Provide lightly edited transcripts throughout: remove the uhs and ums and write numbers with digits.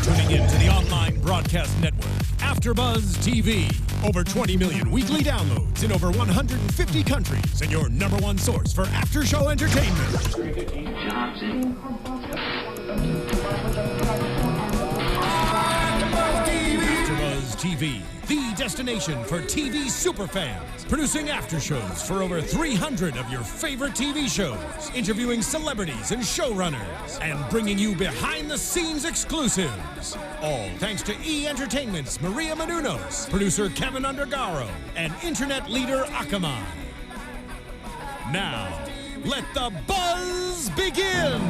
tuning in to the online broadcast network, AFTERBUZZ TV. Over 20 million weekly downloads in over 150 countries, and your number one source for after-show entertainment. AFTERBUZZ TV, the destination for TV superfans. Producing aftershows for over 300 of your favorite TV shows, interviewing celebrities and showrunners, and bringing you behind-the-scenes exclusives. All thanks to E! Entertainment's Maria Menounos, producer Kevin Undergaro, and internet leader Akamai. Now, let the buzz begin!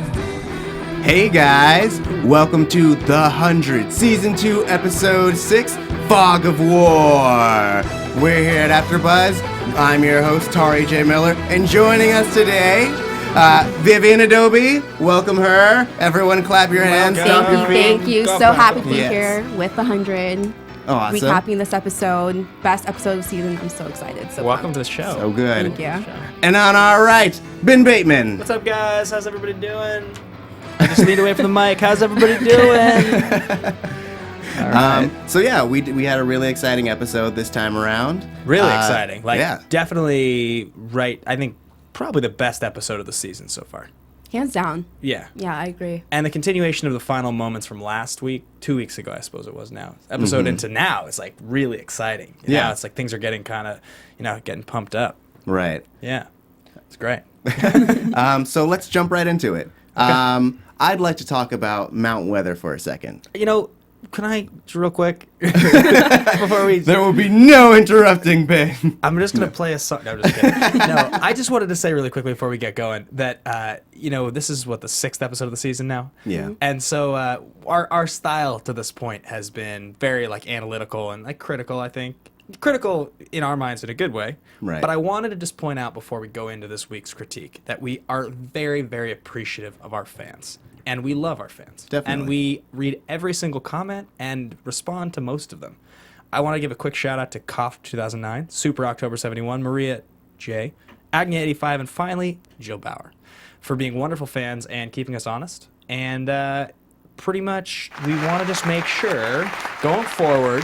Hey guys, welcome to The 100, Season 2, Episode 6, Fog of War. We're here at AFTERBUZZ. I'm your host, Tauri J. Miller, and joining us today, Vivian Adobe. Welcome her. Everyone clap your hands. Thank you. So happy to be here with The 100. Awesome. Recapping this episode. Best episode of the season. I'm so excited. So welcome to the show. So good. Thank you. And on our right, Ben Bateman. What's up, guys? How's everybody doing? I just leaned away from the mic. How's everybody doing? All right. So yeah, we had a really exciting episode this time around. Really exciting. Yeah. Definitely right. I think probably the best episode of the season so far. Hands down. Yeah. Yeah, I agree. And the continuation of the final moments from last week, 2 weeks ago, I suppose it was now. Episode into now is like really exciting. Yeah. It's like things are getting kind of, getting pumped up. Right. Yeah. It's great. So let's jump right into it. Okay. I'd like to talk about Mount Weather for a second. Can I, real quick, before we... There will be no interrupting, Ben. I'm just going to play a song. No, I'm just kidding. No, I just wanted to say really quickly before we get going that, this is, the 6th episode of the season now? Yeah. And so our style to this point has been very, analytical and, critical, I think. Critical in our minds in a good way. Right. But I wanted to just point out before we go into this week's critique that we are very, very appreciative of our fans. And we love our fans. Definitely. And we read every single comment and respond to most of them. I want to give a quick shout out to Koff 2009, Super October 71, Maria J, Agnia 85, and finally Jill Bauer for being wonderful fans and keeping us honest. And pretty much we want to just make sure going forward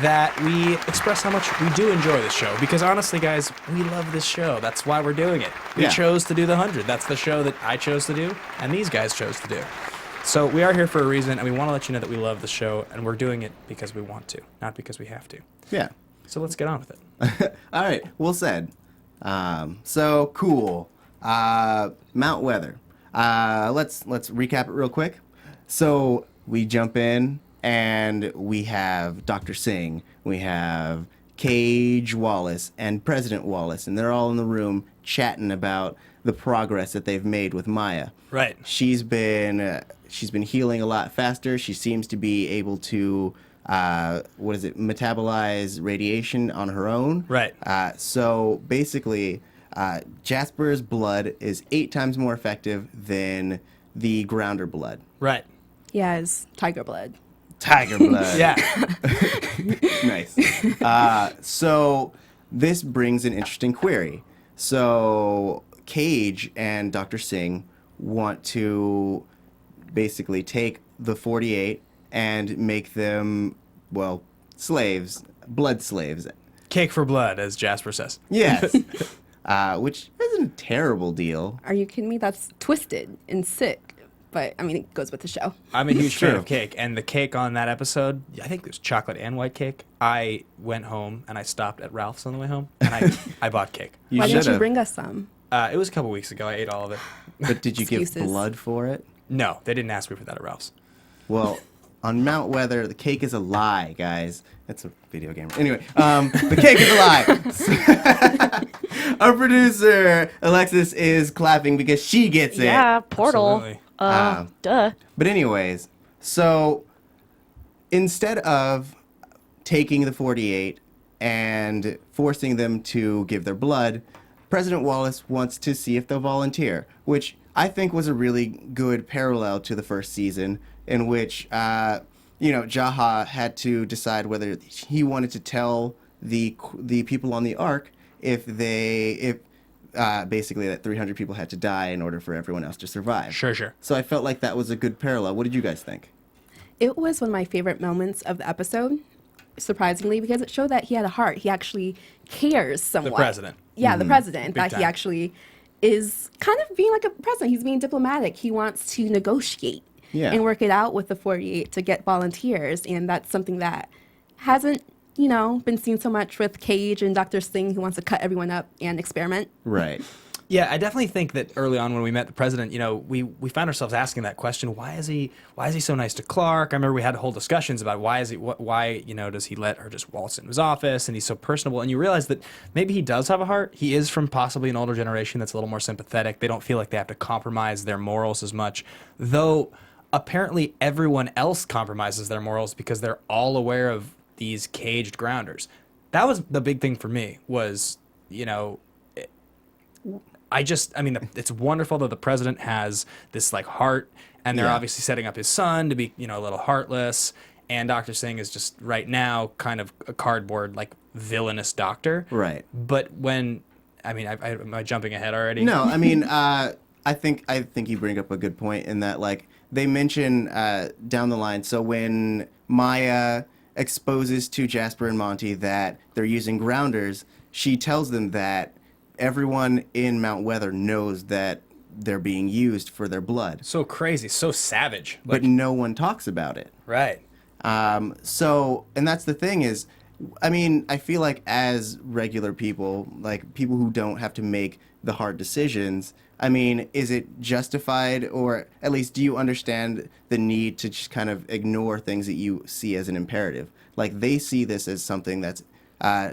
that we express how much we do enjoy this show. Because honestly, guys, we love this show. That's why we're doing it. We chose to do the 100. That's the show that I chose to do, and these guys chose to do. So we are here for a reason, and we want to let you know that we love the show, and we're doing it because we want to, not because we have to. Yeah. So let's get on with it. All right. Well said. So cool. Mount Weather. Let's recap it real quick. So we jump in. And we have Dr. Singh, we have Cage Wallace, and President Wallace, and they're all in the room chatting about the progress that they've made with Maya. Right. She's been healing a lot faster. She seems to be able to metabolize radiation on her own. Right. So basically, Jasper's blood is 8 times more effective than the Grounder blood. Right. Yeah, it's tiger blood. Tiger blood. Yeah. Nice. So this brings an interesting query. So Cage and Dr. Singh want to basically take the 48 and make them, slaves, blood slaves. Cake for blood, as Jasper says. Yes. Which isn't a terrible deal. Are you kidding me? That's twisted and sick. But, it goes with the show. I'm a huge fan of cake, and the cake on that episode, I think there's chocolate and white cake. I went home, and I stopped at Ralph's on the way home, and I bought cake. Why didn't you bring us some? It was a couple weeks ago. I ate all of it. But did you give blood for it? No, they didn't ask me for that at Ralph's. Well, on Mount Weather, the cake is a lie, guys. That's a video game. Anyway, the cake is a lie. Our producer, Alexis, is clapping because she gets it. Yeah, Portal. Absolutely. Duh. But anyways, so instead of taking the 48 and forcing them to give their blood, President Wallace wants to see if they'll volunteer, which I think was a really good parallel to the first season, in which Jaha had to decide whether he wanted to tell the people on the Ark if basically that 300 people had to die in order for everyone else to survive. Sure. So I felt like that was a good parallel. What did you guys think? It was one of my favorite moments of the episode, surprisingly, because it showed that he had a heart. He actually cares somewhat. The president. Yeah, the president. Big That time. he actually is kind of being like a president. He's being diplomatic. He wants to negotiate Yeah. and work it out with the 48 to get volunteers. And that's something that hasn't, been seen so much with Cage and Dr. Singh, who wants to cut everyone up and experiment. Right. Yeah, I definitely think that early on when we met the president, we found ourselves asking that question: Why is he so nice to Clark? I remember we had whole discussions about why does he let her just waltz into his office, and he's so personable. And you realize that maybe he does have a heart. He is from possibly an older generation that's a little more sympathetic. They don't feel like they have to compromise their morals as much, though. Apparently, everyone else compromises their morals because they're all aware of these caged grounders. That was the big thing for me. Was it's wonderful that the president has this like heart, and they're Yeah. obviously setting up his son to be, a little heartless. And Dr. Singh is just right now kind of a cardboard, like villainous doctor. Right. But am I jumping ahead already? No, I mean, I think you bring up a good point in that, like, they mention down the line. So when Maya exposes to Jasper and Monty that they're using grounders, she tells them that everyone in Mount Weather knows that they're being used for their blood, So crazy, so savage. but no one talks about it. Right. So, and that's the thing is, I mean, I feel like as regular people, like people who don't have to make the hard decisions, I mean, is it justified, or at least do you understand the need to just kind of ignore things that you see as an imperative? Like they see this as something that's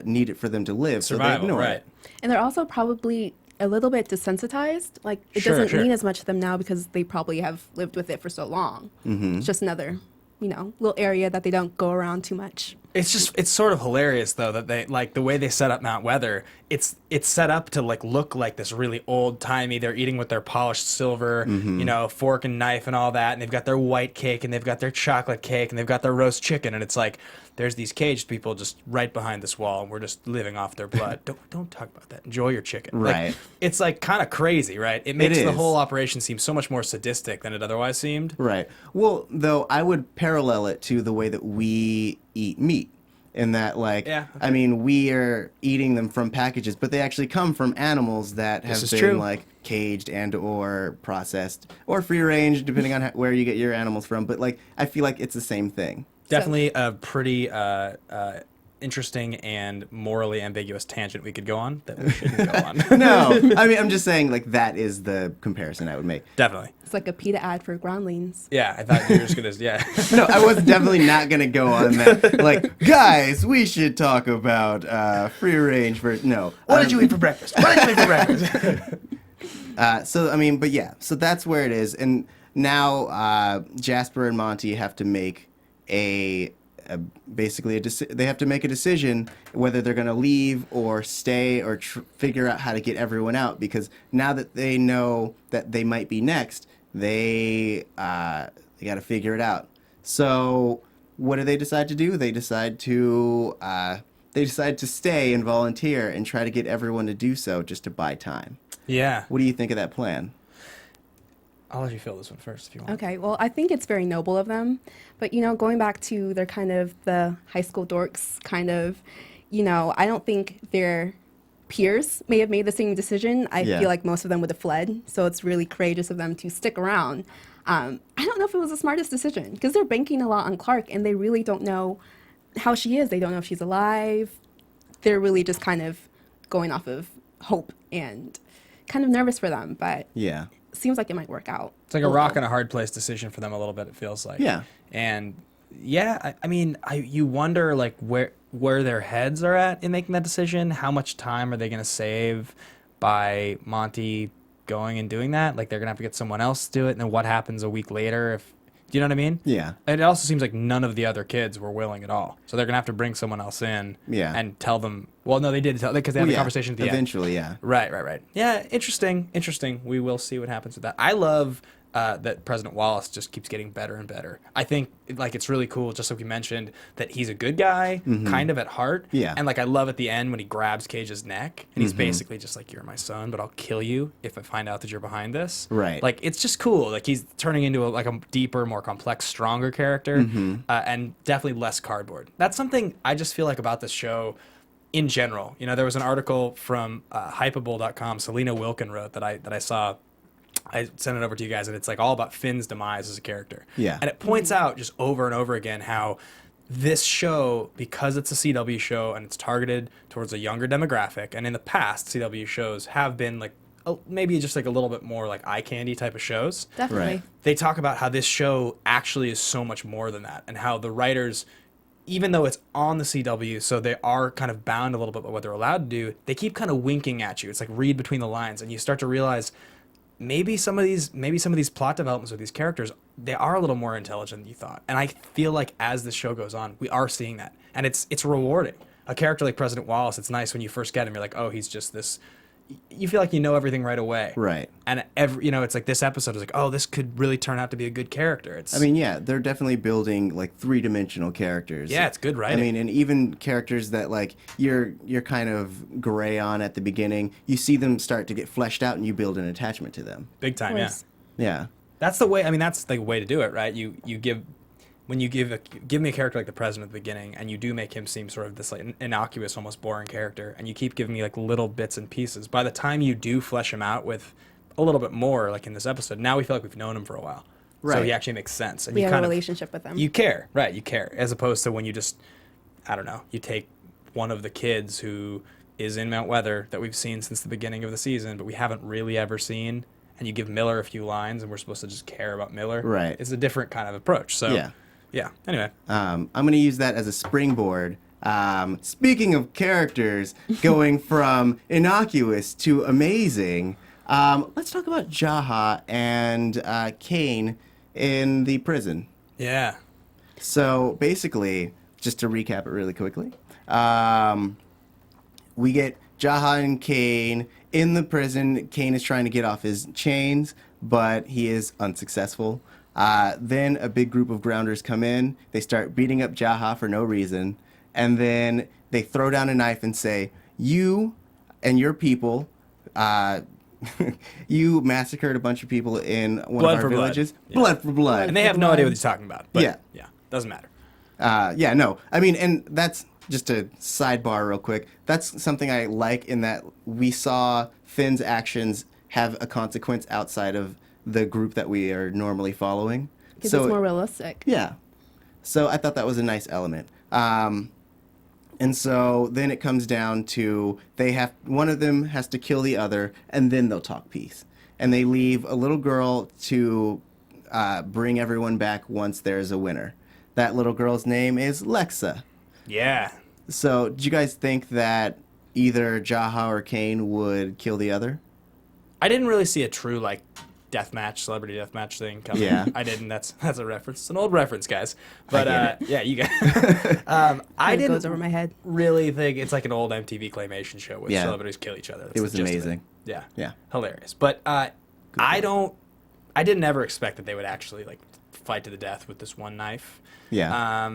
needed for them to live, so they Survival, ignore right. it. And they're also probably a little bit desensitized. Like, it Sure, doesn't sure. mean as much to them now because they probably have lived with it for so long. Mm-hmm. It's just another, little area that they don't go around too much. It's sort of hilarious though that they like the way they set up Mount Weather. It's set up to like look like this really old timey. They're eating with their polished silver, fork and knife and all that, and they've got their white cake and they've got their chocolate cake and they've got their roast chicken, and it's like there's these caged people just right behind this wall, and we're just living off their blood. Don't talk about that. Enjoy your chicken. Right. Like, it's like kind of crazy, right? It makes the is. whole operation seem so much more sadistic than it otherwise seemed. Right. Well, though, I would parallel it to the way that we eat meat. In that, like, Yeah, okay. I mean, we are eating them from packages, but they actually come from animals that have This is been, true. like, caged and or processed or free range, depending on where you get your animals from. But, like, I feel like it's the same thing. Definitely a pretty interesting and morally ambiguous tangent we could go on that we shouldn't go on. No, I mean, I'm just saying, like, that is the comparison I would make. Definitely. It's like a PETA ad for groundlings. Yeah, I thought you were just gonna. Yeah. No, I was definitely not going to go on that. Like, guys, we should talk about free range for... No. What did you eat for breakfast? What did you eat for breakfast? So, I mean, but yeah, so that's where it is. And now Jasper and Monty have to make basically they have to make a decision whether they're going to leave or stay or figure out how to get everyone out, because now that they know that they might be next, they got to figure it out. So what do they decide to do? They decide to stay and volunteer and try to get everyone to do so just to buy time. Yeah. What do you think of that plan? I'll let you fill this one first if you want. Okay, well, I think it's very noble of them. But, going back to their kind of the high school dorks kind of, I don't think their peers may have made the same decision. I Yeah. feel like most of them would have fled. So it's really courageous of them to stick around. I don't know if it was the smartest decision because they're banking a lot on Clark and they really don't know how she is. They don't know if she's alive. They're really just kind of going off of hope and kind of nervous for them. But Yeah. seems like it might work out. It's like a rock and a hard place decision for them a little bit. It feels like. Yeah. And yeah, I mean, you wonder like where their heads are at in making that decision. How much time are they going to save by Monty going and doing that? Like they're going to have to get someone else to do it, and then what happens a week later if. Do you know what I mean? Yeah. And it also seems like none of the other kids were willing at all. So they're going to have to bring someone else in and tell them. Well, no, they did tell because they had the conversation at the end. Eventually, yeah. Right. Yeah, interesting. We will see what happens with that. I love that President Wallace just keeps getting better and better. I think like it's really cool, just like we mentioned, that he's a good guy, kind of at heart. Yeah. And like I love at the end when he grabs Cage's neck and he's basically just like, "You're my son, but I'll kill you if I find out that you're behind this." Right. Like it's just cool. Like he's turning into a deeper, more complex, stronger character, and definitely less cardboard. That's something I just feel like about this show. In general, you know, there was an article from Hypable.com, Selena Wilkin wrote that I saw. I sent it over to you guys, and it's like all about Finn's demise as a character. Yeah. And it points out just over and over again how this show, because it's a CW show and it's targeted towards a younger demographic, and in the past, CW shows have been like maybe just like a little bit more like eye candy type of shows. Definitely. Right. They talk about how this show actually is so much more than that, and how the writers, even though it's on the CW, so they are kind of bound a little bit by what they're allowed to do, they keep kind of winking at you. It's like read between the lines, and you start to realize maybe some of these plot developments with these characters, they are a little more intelligent than you thought. And I feel like as this show goes on, we are seeing that, and it's rewarding. A character like President Wallace, it's nice when you first get him, you're like, oh, he's just this. You feel like you know everything right away. Right. And it's like this episode is like, oh, this could really turn out to be a good character. I mean, yeah, they're definitely building like three-dimensional characters. Yeah, it's good writing. I mean, and even characters that like you're kind of gray on at the beginning, you see them start to get fleshed out, and you build an attachment to them. Big time, yeah. Yeah. That's the way. I mean, that's the way to do it, right? You give me a character like the president at the beginning, and you do make him seem sort of this like innocuous, almost boring character, and you keep giving me like little bits and pieces. By the time you do flesh him out with a little bit more, like in this episode, now we feel like we've known him for a while, so Right. he actually makes sense, and We you have a kind of relationship with him. you care, right? You care, as opposed to when you just, I don't know, you take one of the kids who is in Mount Weather that we've seen since the beginning of the season, but we haven't really ever seen, and you give Miller a few lines, and we're supposed to just care about Miller. Right. It's a different kind of approach. So yeah. Anyway. I'm going to use that as a springboard. Speaking of characters going from innocuous to amazing, let's talk about Jaha and Kane in the prison. Yeah. So basically, just to recap it really quickly, we get Jaha and Kane in the prison. Kane is trying to get off his chains, but he is unsuccessful. Then a big group of grounders come in. They start beating up Jaha for no reason. And then they throw down a knife and say, "You and your people, you massacred a bunch of people in one Blood of for our blood. villages. Yeah. Blood for blood." And they have no idea what he's talking about. But Yeah. Doesn't matter. Yeah, no. I mean, and that's just a sidebar real quick. That's something I like in that we saw Finn's actions have a consequence outside of the group that we are normally following. Because it's more realistic. Yeah. So I thought that was a nice element. And so then it comes down to one of them has to kill the other, and then they'll talk peace. And they leave a little girl to bring everyone back once there's a winner. That little girl's name is Lexa. Yeah. So did you guys think that either Jaha or Kane would kill the other? I didn't really see a true like celebrity deathmatch thing coming. Yeah. I didn't. That's a reference. It's an old reference, guys. But yeah, you guys. I It didn't goes over my head. really think it's like an old MTV claymation show where celebrities kill each other. That's It was the gist of amazing. Yeah. Yeah. Hilarious. But I didn't ever expect that they would actually like fight to the death with this one knife. Yeah.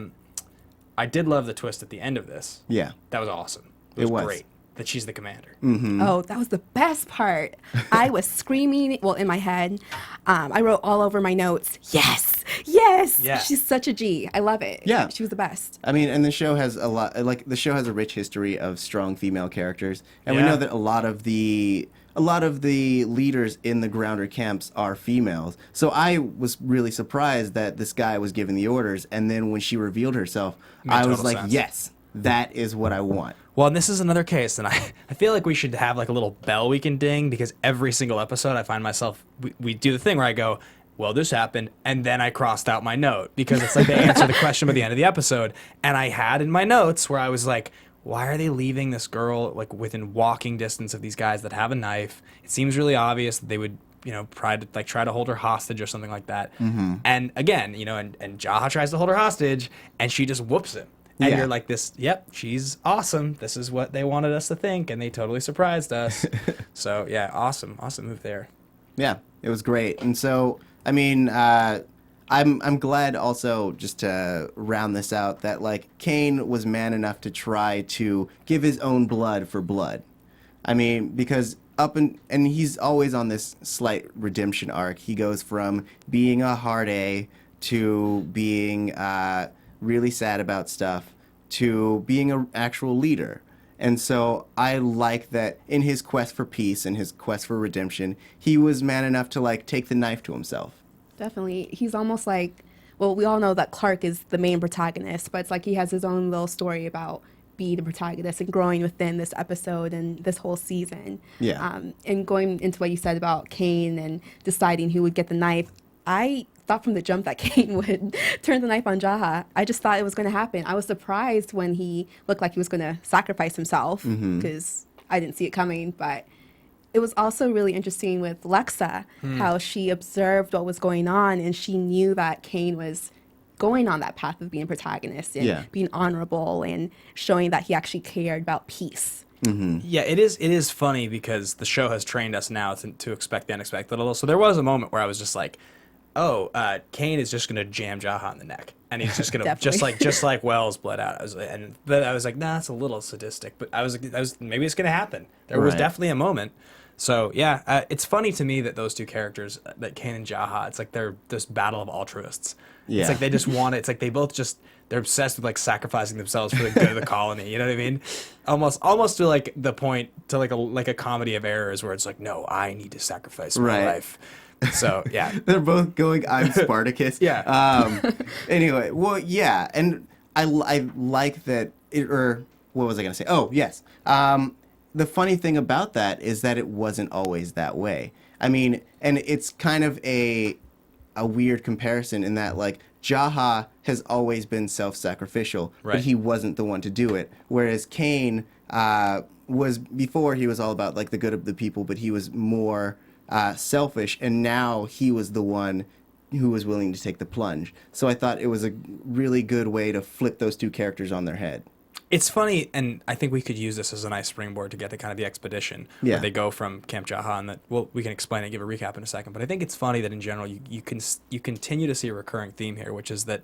I did love the twist at the end of this. Yeah. That was awesome. It It was was. great that she's the commander. Oh, that was the best part. I was screaming, well, in my head. I wrote all over my notes, yes, yes. Yeah. She's such a G. I love it. Yeah. She was the best. I mean, and the show has the show has a rich history of strong female characters, and we Yeah. know that a lot of the leaders in the grounder camps are females. So I was really surprised that this guy was giving the orders, and then when she revealed herself, Made I was total like, sense. yes, that is what I want. Well, and this is another case, and I feel like we should have like a little bell we can ding, because every single episode I find myself, we do the thing where I go, well, this happened, and then I crossed out my note, because it's like they answer the question by the end of the episode, and I had in my notes where I was like, why are they leaving this girl like within walking distance of these guys that have a knife? It seems really obvious that they would, try to hold her hostage or something like that. Mm-hmm. And again, and Jaha tries to hold her hostage, and she just whoops him. And Yeah. you're like, she's awesome. This is what they wanted us to think, and they totally surprised us. So, yeah, awesome move there. Yeah, it was great. And so I mean, I'm glad also, just to round this out, that like Kane was man enough to try to give his own blood for blood. I mean, because and he's always on this slight redemption arc. He goes from being a hard A to being really sad about stuff to being an actual leader. And so I like that in his quest for peace and his quest for redemption, he was man enough to like take the knife to himself. Definitely. He's almost like, well, we all know that Clark is the main protagonist, but it's like he has his own little story about being the protagonist and growing within this episode and this whole season. Yeah. And going into what you said about Kane and deciding who would get the knife, I thought from the jump that Kane would turn the knife on Jaha. I just thought it was going to happen. I was surprised when he looked like he was going to sacrifice himself because I didn't see it coming, but it was also really interesting with Lexa, how she observed what was going on and she knew that Kane was going on that path of being protagonist and being honorable and showing that he actually cared about peace. Yeah, it is funny because the show has trained us now to expect the unexpected a little. So there was a moment where I was just like, oh, Kane is just gonna jam Jaha in the neck, and he's just gonna just like Wells bled out. But I was like, nah, that's a little sadistic. But I was maybe it's gonna happen. There was definitely a moment. So yeah, it's funny to me that those two characters, that Kane and Jaha, it's like they're this battle of altruists. Yeah. It's like they just want it. It's like they both they're obsessed with like sacrificing themselves for the good of the colony. You know what I mean? Almost to like the point to like a comedy of errors where it's like, no, I need to sacrifice my life. So yeah, they're both going, I'm Spartacus. Anyway, well, yeah, and I like that. Or what was I gonna say? Oh, yes. The funny thing about that is that it wasn't always that way. I mean, and it's kind of a weird comparison in that like Jaha has always been self-sacrificial, but he wasn't the one to do it. Whereas Kane was, before he was all about like the good of the people, but he was more selfish, and now he was the one who was willing to take the plunge. So I thought it was a really good way to flip those two characters on their head. It's funny, and I think we could use this as a nice springboard to get to kind of the expedition where they go from Camp Jaha, and that, well, we can explain and give a recap in a second. But I think it's funny that in general you continue to see a recurring theme here, which is that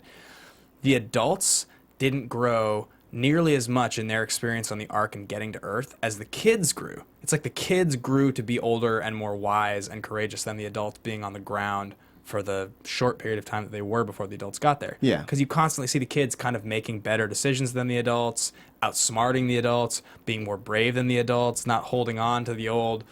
the adults didn't grow nearly as much in their experience on the Ark and getting to Earth as the kids grew. It's like the kids grew to be older and more wise and courageous than the adults being on the ground for the short period of time that they were before the adults got there. Yeah. Because you constantly see the kids kind of making better decisions than the adults, outsmarting the adults, being more brave than the adults, not holding on to the old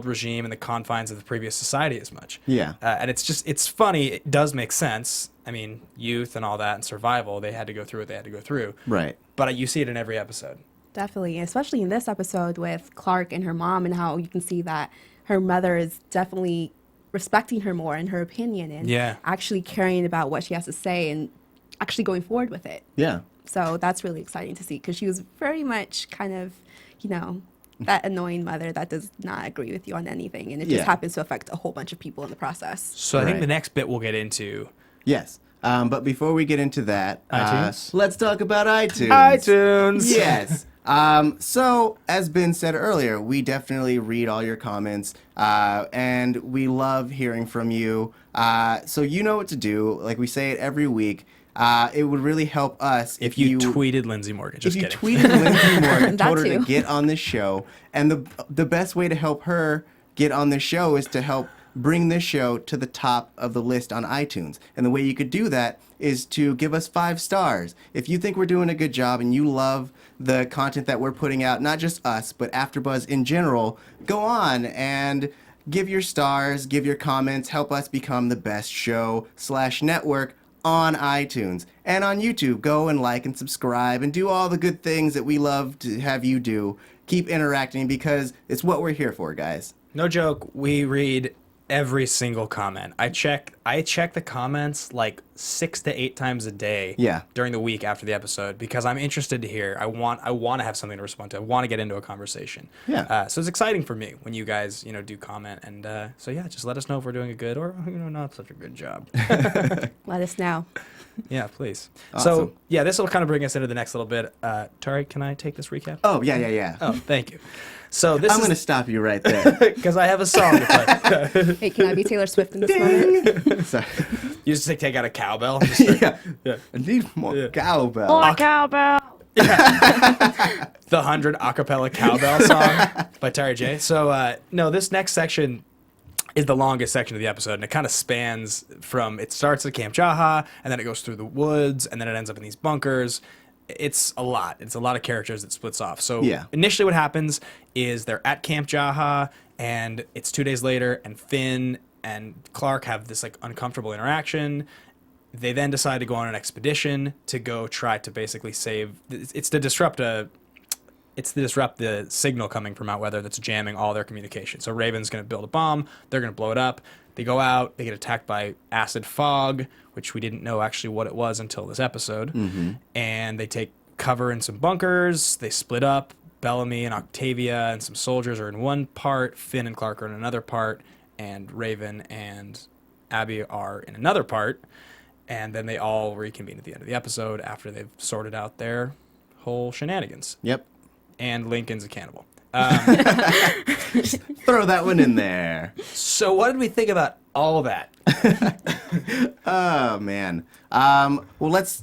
regime and the confines of the previous society as much. Yeah. And it's funny. It does make sense. I mean, youth and all that and survival, they had to go through what they had to go through. Right. But you see it in every episode. Definitely, especially in this episode with Clark and her mom, and how you can see that her mother is definitely respecting her more in her opinion and actually caring about what she has to say and actually going forward with it. Yeah. So that's really exciting to see, because she was very much kind of, that annoying mother that does not agree with you on anything, and it just happens to affect a whole bunch of people in the process. So I think the next bit we'll get into. Yes. But before we get into that, let's talk about iTunes. iTunes. Yes. So, as Ben said earlier, we definitely read all your comments, and we love hearing from you. So you know what to do. Like we say it every week. It would really help us if you tweeted Lindsay Morgan. Just kidding. If you tweeted Lindsay Morgan, told her to get on this show. And the best way to help her get on this show is to help bring this show to the top of the list on iTunes. And the way you could do that is to give us 5 stars. If you think we're doing a good job and you love the content that we're putting out, not just us, but AfterBuzz in general, go on and give your stars, give your comments, help us become the best show/network on iTunes. And on YouTube, go and like and subscribe and do all the good things that we love to have you do. Keep interacting, because it's what we're here for, guys. No joke, we read every single comment. I check the comments like 6 to 8 times a day during the week after the episode, because I'm interested to hear. I want to have something to respond to. I want to get into a conversation. Yeah. So it's exciting for me when you guys do comment, and so yeah, just let us know if we're doing a good or not such a good job. Let us know. Yeah, please. Awesome. So yeah, this will kind of bring us into the next little bit. Tauri, can I take this recap? Oh yeah. Oh, thank you. So this I'm is going to stop you right there. because I have a song to play. Hey, can I be Taylor Swift in this moment? Sorry. You just take out a cowbell. And just start, Yeah. I need more cowbell. More cowbell. the 100 acapella cowbell song by Tauri J. So no, this next section is the longest section of the episode, and it kind of spans from, it starts at Camp Jaha, and then it goes through the woods, and then it ends up in these bunkers. It's a lot. It's a lot of characters that splits off. So initially what happens is they're at Camp Jaha, and it's 2 days later, and Finn and Clark have this like uncomfortable interaction. They then decide to go on an expedition to go try to basically save. It's to disrupt the signal coming from Mount Weather that's jamming all their communication. So Raven's going to build a bomb. They're going to blow it up. They go out. They get attacked by acid fog, which we didn't know actually what it was until this episode. And they take cover in some bunkers. They split up. Bellamy and Octavia and some soldiers are in one part. Finn and Clark are in another part. And Raven and Abby are in another part. And then they all reconvene at the end of the episode after they've sorted out their whole shenanigans. Yep. And Lincoln's a cannibal. Throw that one in there. So what did we think about all of that? Oh man. Well, let's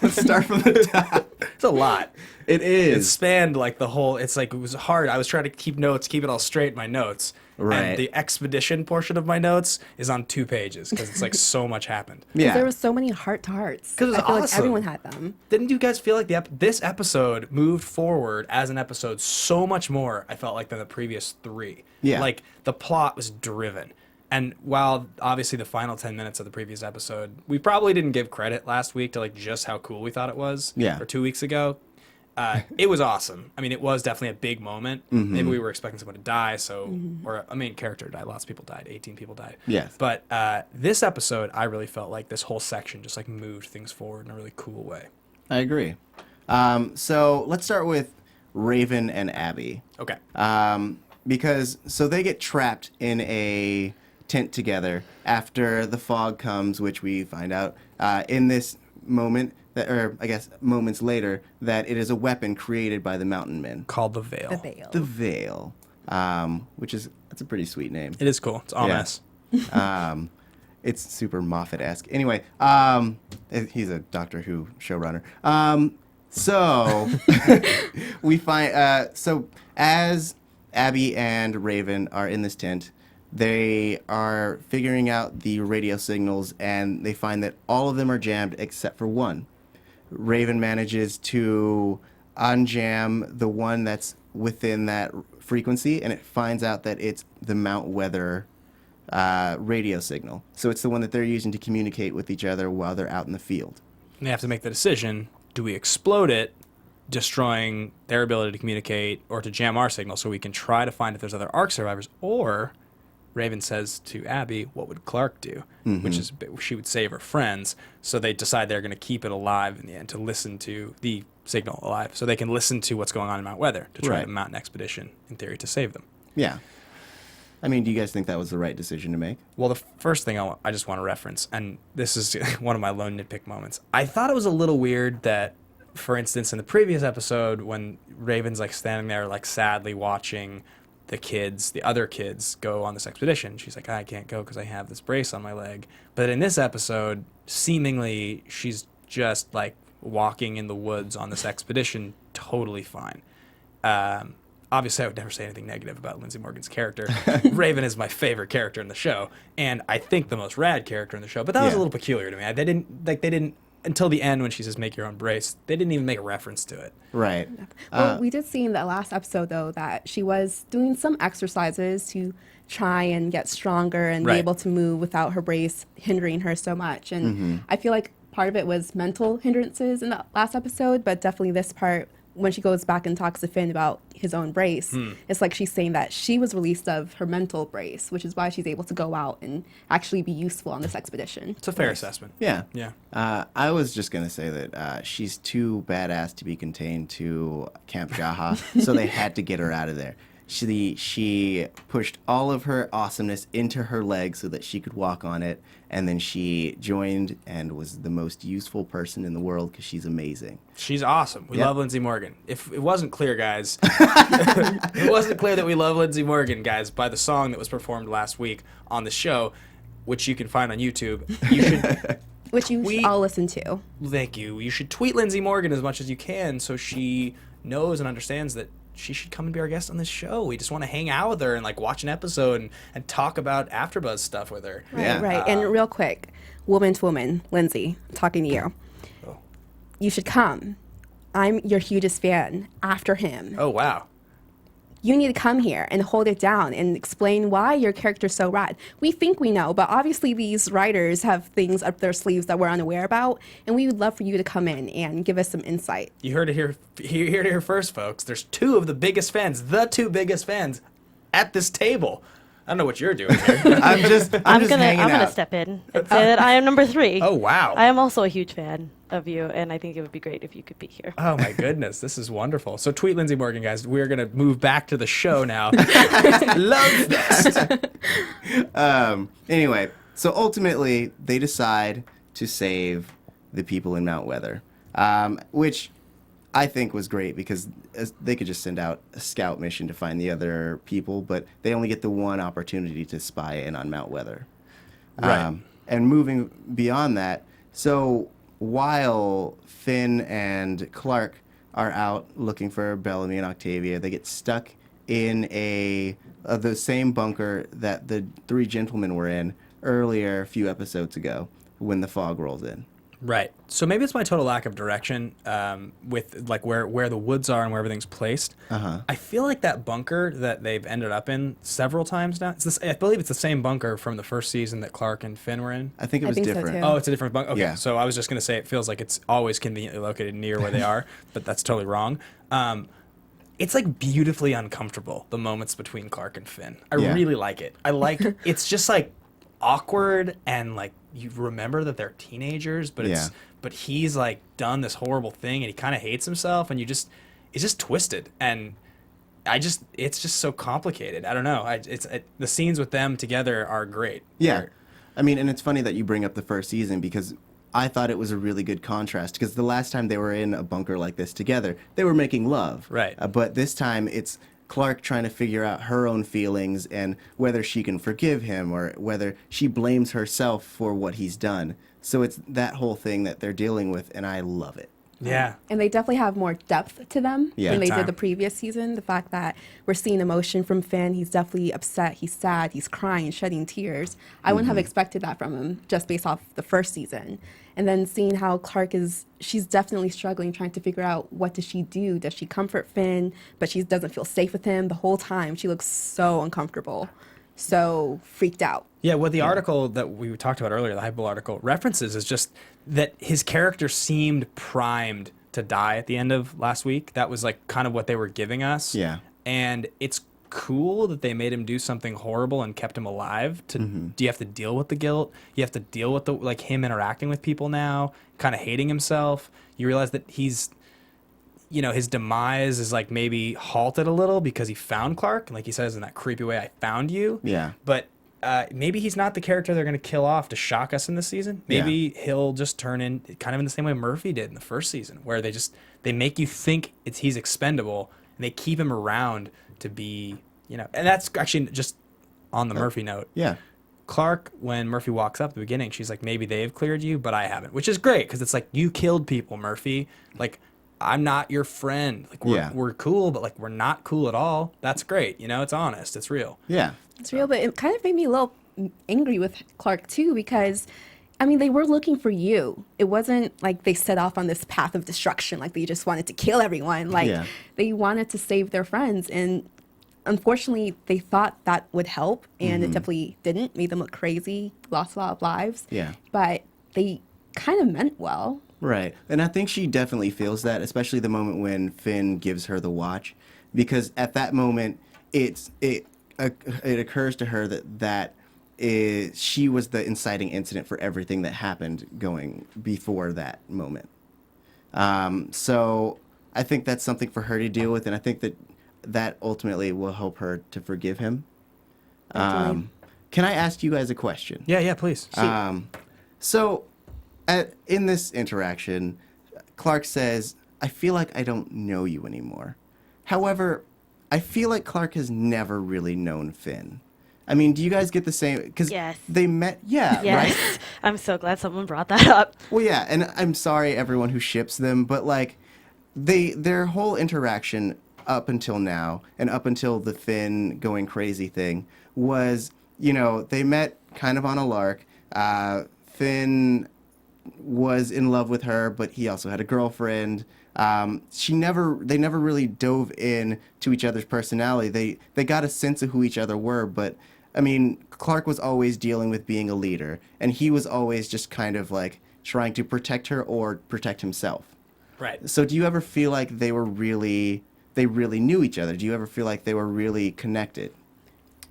start from the top. It's a lot. It It is. spanned like the whole, it's like, it was hard. I was trying to keep notes, keep it all straight in my notes. Right. And the expedition portion of my notes is on 2 pages because it's like so much happened. Yeah. There was so many heart-to-hearts. 'Cause it was I feel like awesome. everyone had them. Didn't you guys feel like this episode moved forward as an episode so much more, I felt like, than the previous 3? Yeah. Like, the plot was driven. And while obviously the final 10 minutes of the previous episode, we probably didn't give credit last week to like just how cool we thought it was. Yeah. Or 2 weeks ago. It was awesome. I mean, it was definitely a big moment. Maybe we were expecting someone to die, or a main character died. Lots of people died. 18 people died. Yes. But this episode, I really felt like this whole section just like moved things forward in a really cool way. I agree. So let's start with Raven and Abby. Okay. Because so they get trapped in a tent together after the fog comes, which we find out in this moment, or I guess moments later, that it is a weapon created by the Mountain Men. Called the Veil. The veil. The Veil, that's a pretty sweet name. It is cool. It's ominous. It's super Moffat-esque. Anyway, he's a Doctor Who showrunner. So we find so as Abby and Raven are in this tent, they are figuring out the radio signals, and they find that all of them are jammed except for one. Raven manages to unjam the one that's within that frequency, and it finds out that it's the Mount Weather radio signal. So it's the one that they're using to communicate with each other while they're out in the field. And they have to make the decision, do we explode it, destroying their ability to communicate, or to jam our signal so we can try to find if there's other Ark survivors, or Raven says to Abby, what would Clark do? Which is, she would save her friends. So they decide they're going to keep it alive in the end, to listen to the signal alive, so they can listen to what's going on in Mount Weather to try to mount an expedition, in theory, to save them. Yeah. I mean, do you guys think that was the right decision to make? Well, the first thing I just want to reference, and this is one of my lone nitpick moments, I thought it was a little weird that, for instance, in the previous episode, when Raven's like standing there like sadly watching the other kids go on this expedition, she's like, I can't go because I have this brace on my leg. But in this episode, seemingly she's just like walking in the woods on this expedition totally fine. Obviously, I would never say anything negative about Lindsay Morgan's character. Raven is my favorite character in the show, and I think the most rad character in the show. But that was a little peculiar to me. They didn't until the end when she says "make your own brace." They didn't even make a reference to it. Right. Well, we did see in the last episode, though, that she was doing some exercises to try and get stronger and be able to move without her brace hindering her so much. And I feel like part of it was mental hindrances in the last episode, but definitely this part, when she goes back and talks to Finn about his own brace, it's like she's saying that she was released of her mental brace, which is why she's able to go out and actually be useful on this expedition. It's a fair assessment. Yeah. Yeah. I was just going to say that she's too badass to be contained to Camp Jaha, so they had to get her out of there. She pushed all of her awesomeness into her leg so that she could walk on it, and then she joined and was the most useful person in the world because she's amazing. She's awesome. We Yep. love Lindsay Morgan. If it wasn't clear, guys, it wasn't clear that we love Lindsay Morgan, guys, by the song that was performed last week on the show, which you can find on YouTube. You should Which you should all listen to. Thank you. You should tweet Lindsay Morgan as much as you can so she knows and understands that she should come and be our guest on this show. We just want to hang out with her and like watch an episode and talk about AfterBuzz stuff with her. Right, Yeah. right. And real quick, woman to woman, Lindsay, I'm talking to you. Oh. You should come. I'm your hugest fan. After him. Oh, wow. You need to come here and hold it down and explain why your character's so rad. We think we know, but obviously these writers have things up their sleeves that we're unaware about, and we would love for you to come in and give us some insight. You heard it here first, folks. There's two of the biggest fans, at this table. I don't know what you're doing here. I'm just hanging I'm gonna out. step in and say that I am number 3. Oh, wow. I am also a huge fan of you, and I think it would be great if you could be here. Oh, my goodness. This is wonderful. So tweet Lindsay Morgan, guys. We're going to move back to the show now. Love this. Anyway, so ultimately they decide to save the people in Mount Weather, which I think was great because they could just send out a scout mission to find the other people, but they only get the one opportunity to spy in on Mount Weather. Right. And moving beyond that, so while Finn and Clark are out looking for Bellamy and Octavia, they get stuck in the same bunker that the 3 gentlemen were in earlier, a few episodes ago, when the fog rolls in. Right. So maybe it's my total lack of direction with like where the woods are and where everything's placed. Uh-huh. I feel like that bunker that they've ended up in several times now. I believe it's the same bunker from the first season that Clark and Finn were in. I think it I was think so, different. too. Oh, it's a different bunker. Okay. Yeah. So I was just gonna say it feels like it's always conveniently located near where they are, but that's totally wrong. It's like beautifully uncomfortable, the moments between Clark and Finn. I Yeah. really like it. I like it's just like awkward and like you remember that they're teenagers, but Yeah. but he's like done this horrible thing and he kind of hates himself and it's just twisted and it's just so complicated. I don't know. The scenes with them together are great. Yeah. I mean, and it's funny that you bring up the first season because I thought it was a really good contrast because the last time they were in a bunker like this together, they were making love. Right. But this time it's Clark trying to figure out her own feelings and whether she can forgive him or whether she blames herself for what he's done. So it's that whole thing that they're dealing with, and I love it. Yeah. And they definitely have more depth to them Yeah. than they Time. did the previous season. The fact that we're seeing emotion from Finn, he's definitely upset, he's sad, he's crying, shedding tears. I wouldn't have expected that from him just based off the first season. And then seeing how Clark she's definitely struggling, trying to figure out what does she do? Does she comfort Finn? But she doesn't feel safe with him the whole time. She looks so uncomfortable, so freaked out. Yeah, what the article that we talked about earlier, the Hypable article, references is just that his character seemed primed to die at the end of last week. That was like kind of what they were giving us. Yeah. And it's cool that they made him do something horrible and kept him alive. Do you have to deal with the guilt? You have to deal with him interacting with people now, kind of hating himself. You realize that his demise is like maybe halted a little because he found Clark. Like he says in that creepy way, I found you. Yeah. But maybe he's not the character they're going to kill off to shock us in this season. Maybe he'll just turn in kind of in the same way Murphy did in the first season, where they make you think he's expendable and they keep him around to be, and that's actually just on the Murphy note. Yeah. Clark, when Murphy walks up at the beginning, she's like, maybe they've cleared you, but I haven't, which is great because it's like, you killed people, Murphy. Like, I'm not your friend. Like, we're cool, but like, we're not cool at all. That's great. It's honest. It's real. Yeah. It's real, but it kind of made me a little angry with Clark too because, I mean, they were looking for you. It wasn't like they set off on this path of destruction, like they just wanted to kill everyone. Like they wanted to save their friends, and unfortunately, they thought that would help, and it definitely didn't. Made them look crazy, lost a lot of lives. Yeah. But they kind of meant well. Right. And I think she definitely feels that, especially the moment when Finn gives her the watch, because at that moment, it occurs to her that she was the inciting incident for everything that happened going before that moment. So I think that's something for her to deal with, and I think that that ultimately will help her to forgive him. Definitely. Can I ask you guys a question? Yeah, please. So, in this interaction, Clark says, I feel like I don't know you anymore. However, I feel like Clark has never really known Finn. I mean, do you guys get the same? Because Yes. they met, yeah, Yes. right? I'm so glad someone brought that up. Well, yeah, and I'm sorry everyone who ships them, but like, their whole interaction up until now, and up until the Finn going crazy thing, was, you know, they met kind of on a lark. Finn was in love with her, but he also had a girlfriend. They never really dove in to each other's personality. They got a sense of who each other were, but I mean, Clark was always dealing with being a leader, and he was always just kind of like trying to protect her or protect himself. Right. So do you ever feel like they really knew each other? Do you ever feel like they were really connected?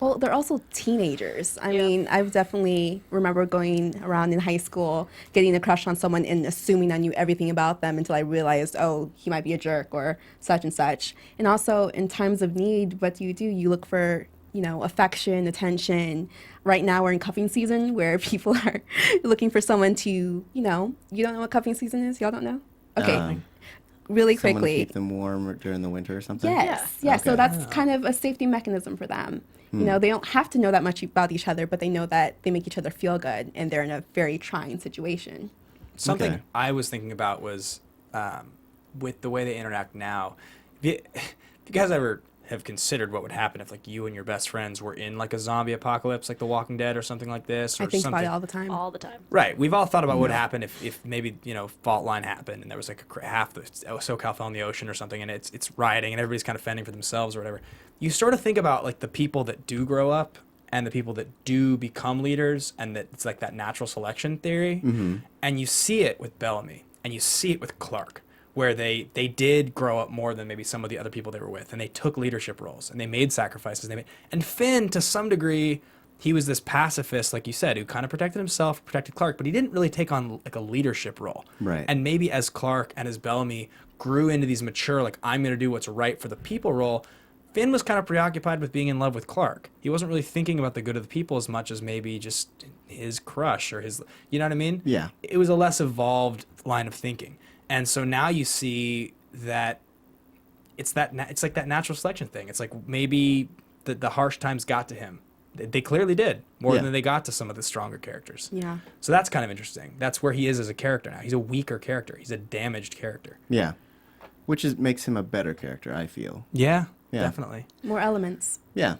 Well, they're also teenagers. I mean, I've definitely remember going around in high school, getting a crush on someone and assuming I knew everything about them until I realized, oh, he might be a jerk or such and such. And also, in times of need, what do? You look for, you know, affection, attention. Right now, we're in cuffing season where people are looking for someone to, you know, you don't know what cuffing season is? Y'all don't know? Okay. Really Someone to quickly. keep them warm during the winter or something? Yes. Yeah. So Okay. that's kind of a safety mechanism for them. You know, they don't have to know that much about each other, but they know that they make each other feel good and they're in a very trying situation. Something Okay. I was thinking about was with the way they interact now. If you guys ever have considered what would happen if like you and your best friends were in like a zombie apocalypse, like The Walking Dead or something like this, or I think something. about it all the time. All the time. Right. We've all thought about what would happen if maybe, you know, fault line happened and there was like half the SoCal fell in the ocean or something and it's rioting and everybody's kind of fending for themselves or whatever. You sort of think about like the people that do grow up and the people that do become leaders and that it's like that natural selection theory. And you see it with Bellamy and you see it with Clark, where they did grow up more than maybe some of the other people they were with, and they took leadership roles and they made sacrifices. And Finn, to some degree, he was this pacifist, like you said, who kind of protected himself, protected Clark, but he didn't really take on like a leadership role. Right. And maybe as Clark and as Bellamy grew into these mature, like I'm going to do what's right for the people role, Finn was kind of preoccupied with being in love with Clark. He wasn't really thinking about the good of the people as much as maybe just his crush or his, you know what I mean? Yeah. It was a less evolved line of thinking. And so now you see that it's like that natural selection thing. It's like maybe the harsh times got to him. They clearly did more Yeah. than they got to some of the stronger characters. Yeah. So that's kind of interesting. That's where he is as a character now. He's a weaker character. He's a damaged character. Yeah. Which makes him a better character, I feel. Yeah, Yeah. definitely. More elements. Yeah.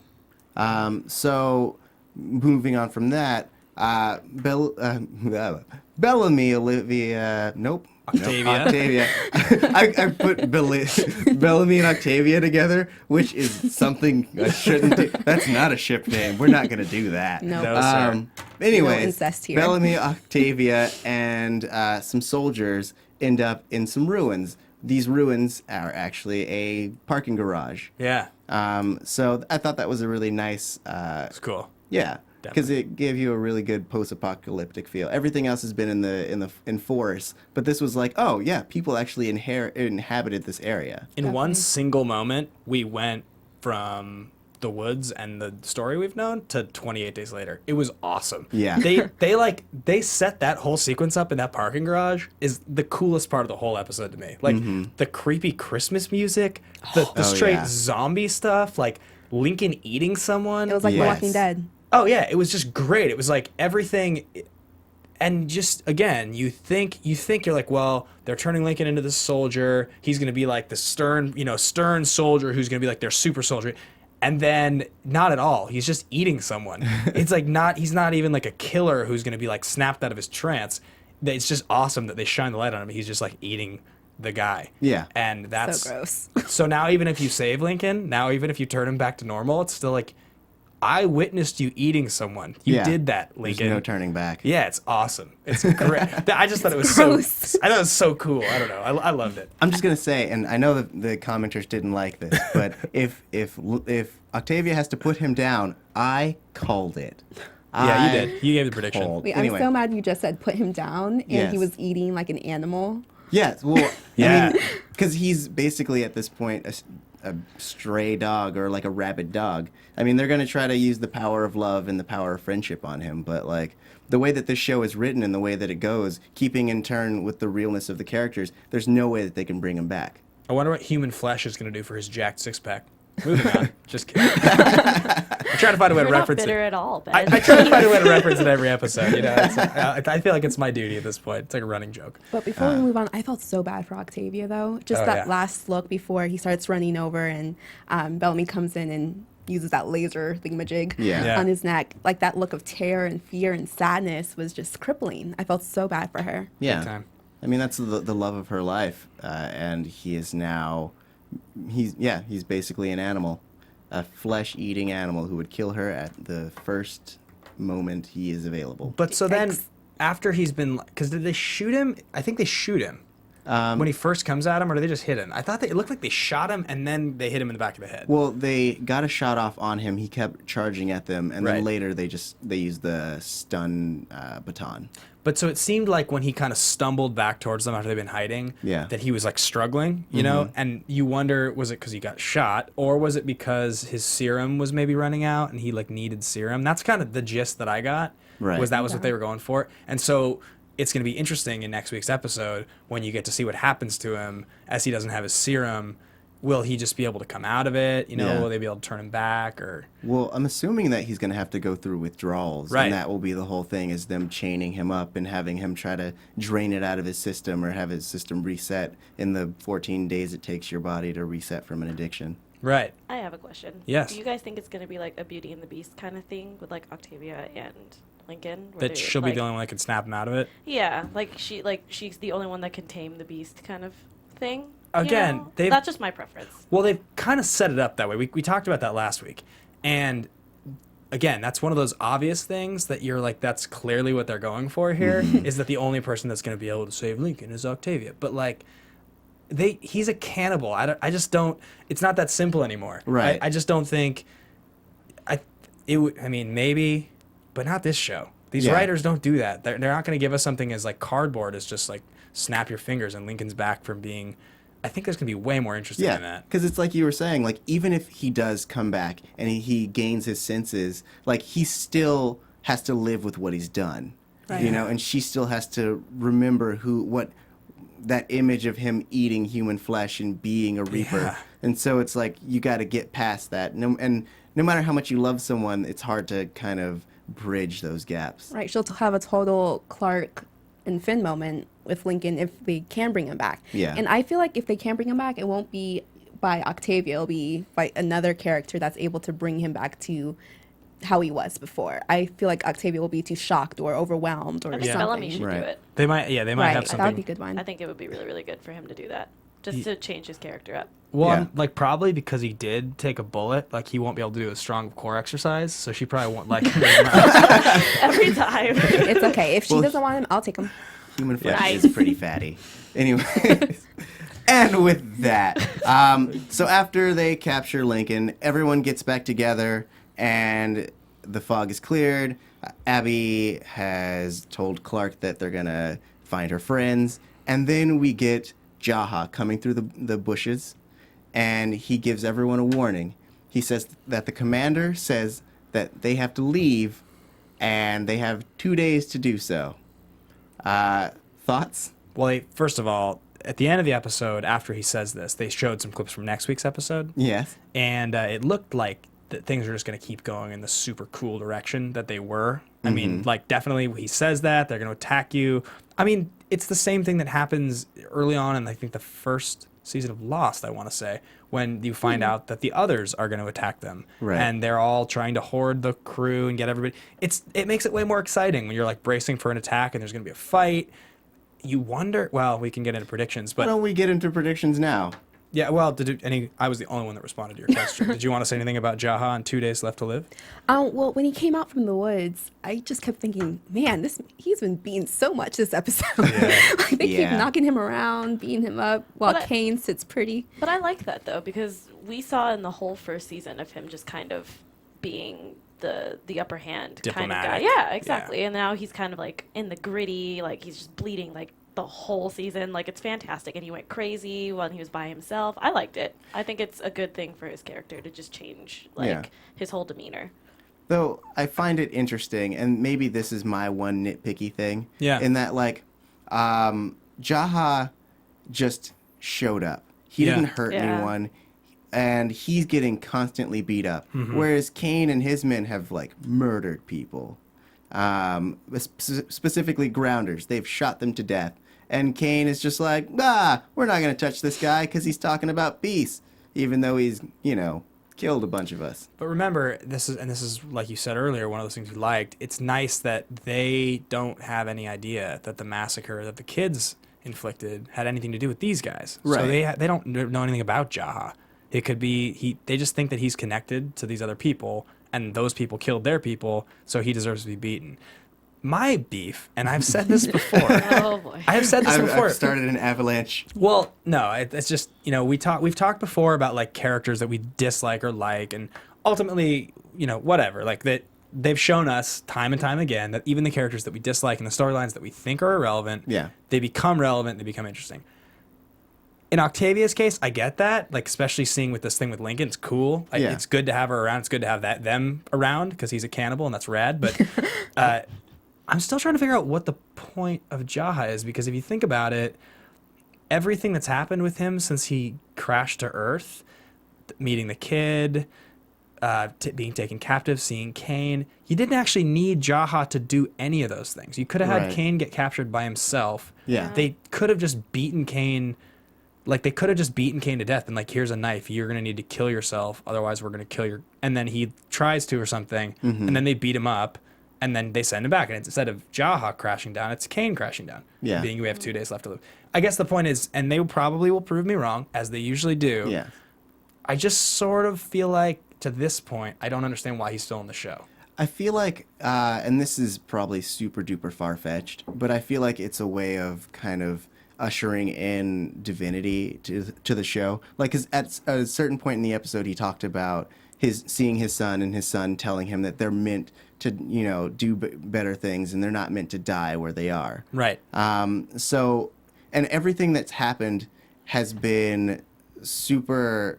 So, moving on from that, Bellamy, Olivia, nope. Octavia. Octavia. I put Bellamy and Octavia together, which is something I shouldn't do. That's not a ship name. We're not going to do that. No. No, sir. Anyways, No incest here. Bellamy, Octavia, and some soldiers end up in some ruins. These ruins are actually a parking garage. Yeah, So I thought that was a really nice, it's cool. yeah, because it gave you a really good post-apocalyptic feel. Everything else has been in forests, but this was like, oh yeah, people actually inhabited this area. In one single moment, we went from the woods and the story we've known to 28 days later. It was awesome. Yeah. They set that whole sequence up in that parking garage is the coolest part of the whole episode to me. Like the creepy Christmas music, the Oh, straight yeah. zombie stuff, like Lincoln eating someone. It was like Yes. The Walking Dead. Oh yeah, it was just great. It was like everything, and just again, you think you're like, well, they're turning Lincoln into this soldier. He's gonna be like the stern soldier who's gonna be like their super soldier, and then not at all. He's just eating someone. It's like he's not even like a killer who's gonna be like snapped out of his trance. It's just awesome that they shine the light on him. He's just like eating the guy. Yeah. and that's So gross. So now even if you save Lincoln, now even if you turn him back to normal, it's still like, I witnessed you eating someone. You Yeah. did that, There's Lincoln. no turning back. Yeah, it's awesome. It's great. I just thought it was gross. so. I thought it was so cool. I don't know. I loved it. I'm just gonna say, and I know that the commenters didn't like this, but if Octavia has to put him down, I called it. Yeah, you did. You gave the prediction. called- Wait, Anyway. I'm so mad you just said put him down and Yes. he was eating like an animal. Yes, well, Yeah. I mean, because he's basically at this point a stray dog or like a rabid dog. I mean, they're going to try to use the power of love and the power of friendship on him, but like the way that this show is written and the way that it goes, keeping in turn with the realness of the characters, there's no way that they can bring him back. I wonder what human flesh is going to do for his jacked six-pack. Moving on. Just kidding. I'm trying to find a way to You're not reference bitter it. at all, Ben. I try to find a way to reference it every episode. You know, I feel like it's my duty at this point. It's like a running joke. But before we move on, I felt so bad for Octavia, though. Just Oh, that yeah. last look before he starts running over and Bellamy comes in and uses that laser thingamajig Yeah. on his neck. Like that look of terror and fear and sadness was just crippling. I felt so bad for her. Yeah. Big time. I mean, that's the love of her life, and he is now, he's basically an animal, a flesh-eating animal who would kill her at the first moment he is available. But so then, Yikes. after he's been, because did they shoot him? I think they shoot him when he first comes at him, or do they just hit him? I thought it looked like they shot him and then they hit him in the back of the head. Well, they got a shot off on him. He kept charging at them, and Right. then later they used the stun baton. But so it seemed like when he kind of stumbled back towards them after they've been hiding, Yeah. that he was like struggling, you know? And you wonder, was it because he got shot, or was it because his serum was maybe running out and he like needed serum? That's kind of the gist that I got. Right. Was that was what they were going for. And so it's going to be interesting in next week's episode when you get to see what happens to him as he doesn't have his serum. Will he just be able to come out of it? You know, Yeah. will they be able to turn him back? Or Well, I'm assuming that he's going to have to go through withdrawals, Right. and that will be the whole thing, is them chaining him up and having him try to drain it out of his system or have his system reset in the 14 days it takes your body to reset from an addiction. right? I have a question. Yes. Do you guys think it's going to be like a Beauty and the Beast kind of thing with like Octavia and Lincoln? where That they, she'll be like- the only one that can snap him out of it. Yeah, she's the only one that can tame the beast kind of thing. you Again, know? they've- That's just my preference. Well, they've kind of set it up that way. We talked about that last week. And again, that's one of those obvious things that you're like, that's clearly what they're going for here, is that the only person that's going to be able to save Lincoln is Octavia. But like, he's a cannibal. I just don't, it's not that simple anymore. Right. I just don't think, I mean, maybe, but not this show. These Yeah. writers don't do that. They're not going to give us something as like cardboard as just like snap your fingers and Lincoln's back from being. I think there's going to be way more interesting than Yeah, that. because it's like you were saying, like, even if he does come back and he gains his senses, like, he still has to live with what he's done, Right. you know, and she still has to remember what that image of him eating human flesh and being a reaper. Yeah. And so it's like, you got to get past that. And no matter how much you love someone, it's hard to kind of bridge those gaps. Right, she'll have a total Clark and Finn moment with Lincoln if they can bring him back. Yeah. And I feel like if they can bring him back, it won't be by Octavia. It'll be by another character that's able to bring him back to how he was before. I feel like Octavia will be too shocked or overwhelmed or I think something. Bellamy should Right. do it. They might have Right, that something. would be a good one. I think it would be really, really good for him to do that, just to change his character up. Well, Yeah. like probably because he did take a bullet, like he won't be able to do a strong core exercise, so she probably won't like. Every time. It's okay. If she Well, doesn't want him, I'll take him. Human flesh Nice. is pretty fatty. Anyway, and with that, so after they capture Lincoln, everyone gets back together, and the fog is cleared. Abby has told Clark that they're gonna find her friends, and then we get Jaha coming through the bushes, and he gives everyone a warning. He says that the commander says that they have to leave, and they have 2 days to do so. Thoughts? Well, first of all, at the end of the episode, after he says this, they showed some clips from next week's episode, Yes. and it looked like that things are just going to keep going in the super cool direction that they were. I mean, like definitely he says that they're going to attack you. I mean, it's the same thing that happens early on in I think the first season of Lost, I want to say, when you find out that the others are going to attack them, Right. and they're all trying to hoard the crew and get everybody. It makes it way more exciting when you're like bracing for an attack and there's going to be a fight. You wonder. Well, we can get into predictions, Why but don't we get into predictions now? yeah. Well, I was the only one that responded to your question. Did you want to say anything about Jaha and 2 days left to live? Well, when he came out from the woods, I just kept thinking, man, he's been beaten so much this episode. Like they Yeah. keep knocking him around, beating him up, while But Kane sits pretty. But I like that though, because we saw in the whole first season of him just kind of being the upper hand kind of guy. Diplomatic. Yeah, exactly. And now he's kind of like in the gritty, like he's just bleeding like the whole season. Like, it's fantastic. And he went crazy when he was by himself. I liked it. I think it's a good thing for his character to just change, like, his whole demeanor. Though I find it interesting, and maybe this is my one nitpicky thing. Yeah. In that, like, Jaha just showed up. He didn't hurt anyone, and he's getting constantly beat up. Whereas Kane and his men have, like, murdered people. Specifically grounders. They've shot them to death. And Kane is just like, we're not going to touch this guy because he's talking about peace, even though he's, killed a bunch of us. But remember, this is like you said earlier, one of those things we liked. It's nice that they don't have any idea that the massacre that the kids inflicted had anything to do with these guys. Right. So they don't know anything about Jaha. It could be they just think that he's connected to these other people, and those people killed their people, so he deserves to be beaten. My beef, and I've said this before. Oh boy. I have said this before. I've started an avalanche. Well, no, it's just, we've talked before about, like, characters that we dislike or like, and ultimately, whatever, like, that they've shown us time and time again that even the characters that we dislike and the storylines that we think are irrelevant, they become relevant, they become interesting. In Octavia's case, I get that, like, especially seeing with this thing with Lincoln, it's cool. It's good to have her around. It's good to have them around because he's a cannibal and that's rad. But I'm still trying to figure out what the point of Jaha is, because if you think about it, everything that's happened with him since he crashed to Earth, meeting the kid, being taken captive, seeing Kane, you didn't actually need Jaha to do any of those things. You could have had Kane get captured by himself. Yeah. They could have just beaten Kane. Like, they could have just beaten Kane to death and, like, here's a knife. You're going to need to kill yourself. Otherwise, we're going to kill your... And then he tries to or something. And then they beat him up. And then they send him back. And instead of Jaha crashing down, it's Kane crashing down. Yeah. Being we have 2 days left to live. I guess the point is, and they probably will prove me wrong, as they usually do. Yeah. I just sort of feel like, to this point, I don't understand why he's still in the show. I feel like, and this is probably super duper far-fetched, but I feel like it's a way of kind of ushering in divinity to the show. Like, 'cause at a certain point in the episode, he talked about seeing his son and his son telling him that they're meant to, do better things and they're not meant to die where they are. Right. So, and everything that's happened has been super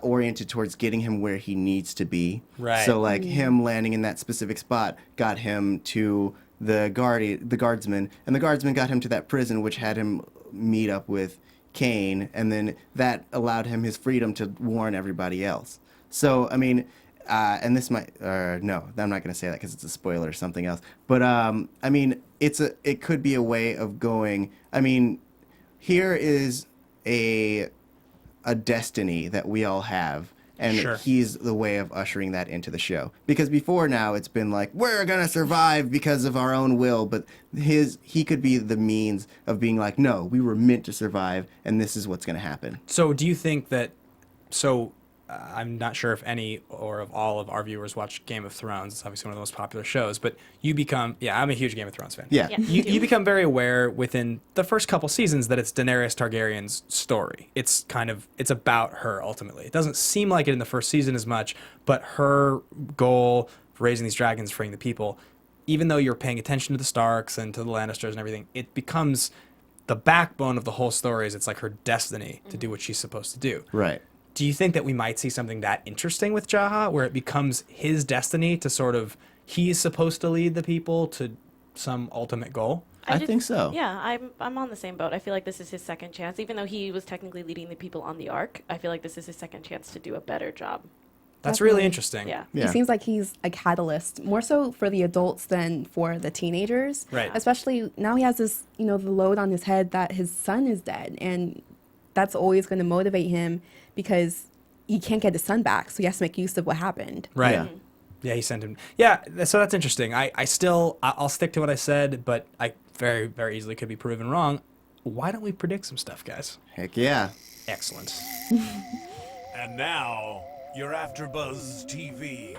oriented towards getting him where he needs to be. Right. So, like, him landing in that specific spot got him to the guardsman, and the guardsman got him to that prison, which had him meet up with Kane, and then that allowed him his freedom to warn everybody else. So, I mean, and this might, no, I'm not going to say that because it's a spoiler or something else. But, I mean, it could be a way of going, I mean, here is a destiny that we all have. And he's the way of ushering that into the show. Because before now, it's been like, we're going to survive because of our own will. But he could be the means of being like, no, we were meant to survive, and this is what's going to happen. So do you think that... I'm not sure if any or of all of our viewers watch Game of Thrones. It's obviously one of the most popular shows. But you become... Yeah, I'm a huge Game of Thrones fan. Yeah. You become very aware within the first couple seasons that it's Daenerys Targaryen's story. It's about her, ultimately. It doesn't seem like it in the first season as much, but her goal for raising these dragons, freeing the people, even though you're paying attention to the Starks and to the Lannisters and everything, it becomes the backbone of the whole story. It's like her destiny to do what she's supposed to do. Right. Do you think that we might see something that interesting with Jaha, where it becomes his destiny to sort of, he's supposed to lead the people to some ultimate goal? I think so. Yeah, I'm on the same boat. I feel like this is his second chance. Even though he was technically leading the people on the Ark, I feel like this is his second chance to do a better job. That's really interesting. Yeah. He seems like he's a catalyst, more so for the adults than for the teenagers. Right. Especially now he has this, the load on his head that his son is dead. And that's always going to motivate him because he can't get his son back. So he has to make use of what happened. Right. Yeah. Yeah, he sent him. Yeah, so that's interesting. I'll stick to what I said, but I very, very easily could be proven wrong. Why don't we predict some stuff, guys? Heck yeah. Excellent. And now, your AFTERBUZZ TV.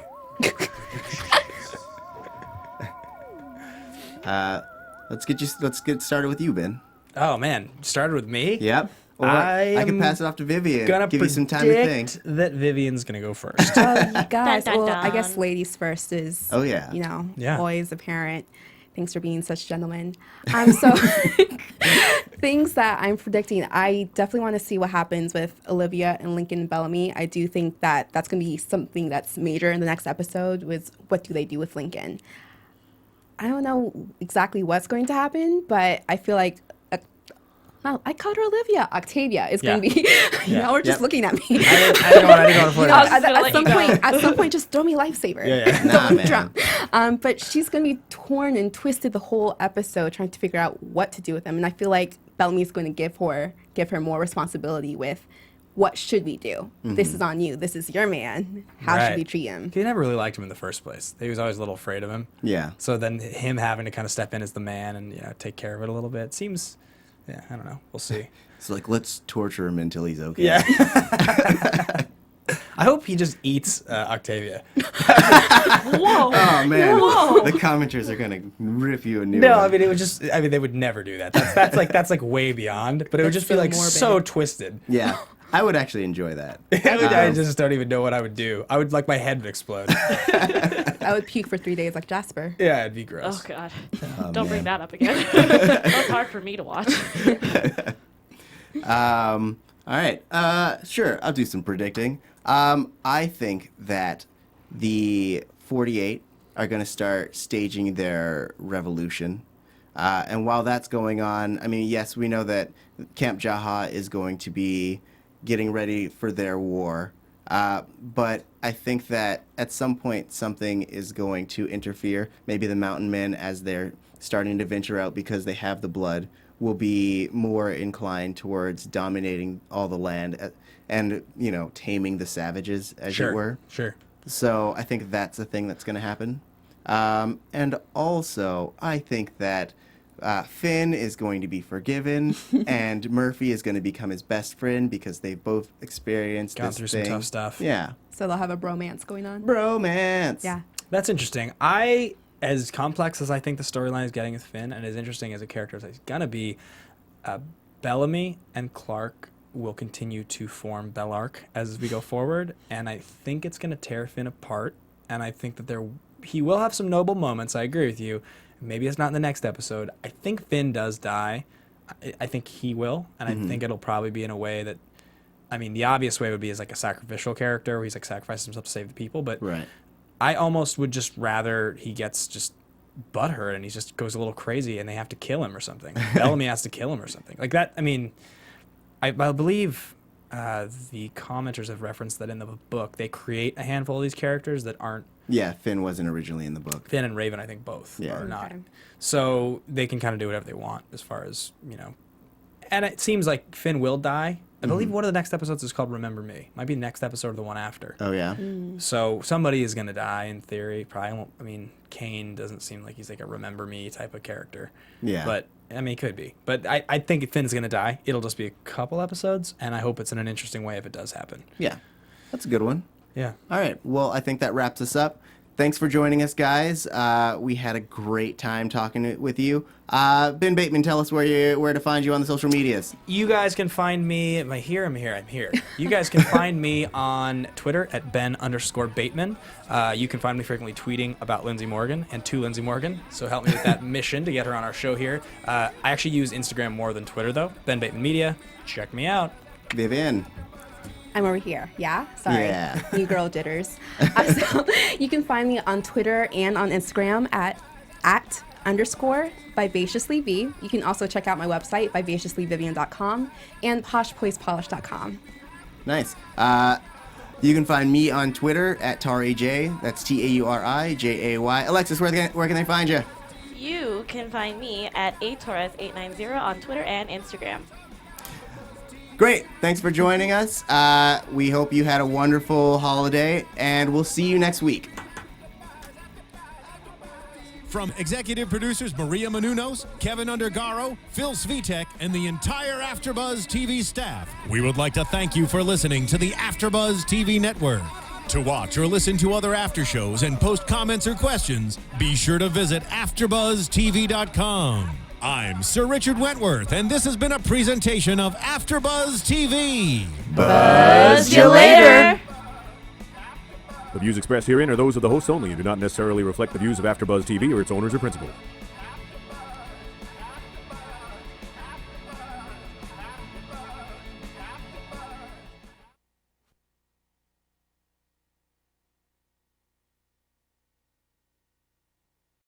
Let's get started with you, Ben. Oh, man. Started with me? Yep. Or I can pass it off to Vivian. Give you some time to think. That Vivian's going to go first. Oh, you guys. Dun, dun, Well, I guess dun. ladies first is, Oh, yeah. Yeah. always apparent. Thanks for being such gentlemen. So things that I'm predicting, I definitely want to see what happens with Olivia and Lincoln and Bellamy. I do think that that's going to be something that's major in the next episode with what do they do with Lincoln. I don't know exactly what's going to happen, but I feel like I called her Olivia. Octavia is going to be. Now we're just looking at me. I didn't want to play that. At some point, just throw me lifesaver. Nah, man. Drown. But she's going to be torn and twisted the whole episode trying to figure out what to do with him. And I feel like Bellamy's going to give her more responsibility with what should we do? This is on you. This is your man. How should we treat him? He never really liked him in the first place. He was always a little afraid of him. Yeah. So then him having to kind of step in as the man and take care of it a little bit seems, I don't know. We'll see. It's like, let's torture him until he's okay. Yeah. I hope he just eats Octavia. Whoa. Oh man, Whoa. the commenters are gonna rip you a new No, one. I mean they would never do that. That's like way beyond. But it would just be so like morbid. so twisted. Yeah, I would actually enjoy that. I just don't even know what I would do. I would my head would explode. I would puke for 3 days like Jasper. Yeah, it'd be gross. Oh God! Oh, Don't bring man. that up again. That's hard for me to watch. All right. Sure, I'll do some predicting. I think that the 48 are going to start staging their revolution. And while that's going on, I mean, yes, we know that Camp Jaha is going to be getting ready for their war. But I think that at some point something is going to interfere. Maybe the Mountain Men, as they're starting to venture out because they have the blood, will be more inclined towards dominating all the land and, taming the savages, as it were. Sure. So I think that's a thing that's going to happen. And also, I think that Finn is going to be forgiven, and Murphy is going to become his best friend because they've both experienced Gone this through thing. some tough stuff. Yeah. So they'll have a bromance going on. Bromance. Yeah. That's interesting. As complex as I think the storyline is getting with Finn, and as interesting as a character as he's gonna be, Bellamy and Clark will continue to form Bellark as we go forward, and I think it's gonna tear Finn apart. And I think that he will have some noble moments. I agree with you. Maybe it's not in the next episode. I think Finn does die. I think he will, and I think it'll probably be in a way that, I mean, the obvious way would be as like a sacrificial character where he's like sacrificing himself to save the people, but Right. I almost would just rather he gets just butthurt and he just goes a little crazy and they have to kill him or something. Bellamy has to kill him or something. Like that, I mean, I believe the commenters have referenced that in the book they create a handful of these characters that aren't. Yeah, Finn wasn't originally in the book. Finn and Raven, I think both Yeah. are not. Okay. So they can kind of do whatever they want as far as, And it seems like Finn will die. I believe one of the next episodes is called Remember Me. Might be the next episode or the one after. Oh, yeah? So somebody is going to die in theory. Probably won't. I mean, Kane doesn't seem like he's like a Remember Me type of character. Yeah. But, I mean, he could be. But I think Finn's going to die. It'll just be a couple episodes, and I hope it's in an interesting way if it does happen. Yeah. That's a good one. Yeah. All right. Well, I think that wraps us up. Thanks for joining us, guys. We had a great time talking with you. Ben Bateman, tell us where to find you on the social medias. You guys can find me. Am I here? I'm here. You guys can find me on Twitter at Ben_Bateman. You can find me frequently tweeting about Lindsay Morgan and to Lindsay Morgan. So help me with that mission to get her on our show here. I actually use Instagram more than Twitter, though. Ben Bateman Media. Check me out. Vivian. I'm over here. Yeah? Sorry. Yeah. New girl jitters. So you can find me on Twitter and on Instagram at @_vivaciouslyv. You can also check out my website, vivaciouslyvivian.com, and poshpoisepolish.com. Nice. You can find me on Twitter at TauriJ. That's TaurijAY. Alexis, where can they find you? You can find me at atorres890 on Twitter and Instagram. Great. Thanks for joining us. We hope you had a wonderful holiday, and we'll see you next week. From executive producers Maria Menounos, Kevin Undergaro, Phil Svitek, and the entire AfterBuzz TV staff, we would like to thank you for listening to the AfterBuzz TV network. To watch or listen to other after shows and post comments or questions, be sure to visit AfterBuzzTV.com. I'm Sir Richard Wentworth, and this has been a presentation of AfterBuzz TV. Buzz you later. The views expressed herein are those of the hosts only and do not necessarily reflect the views of AfterBuzz TV or its owners or principals.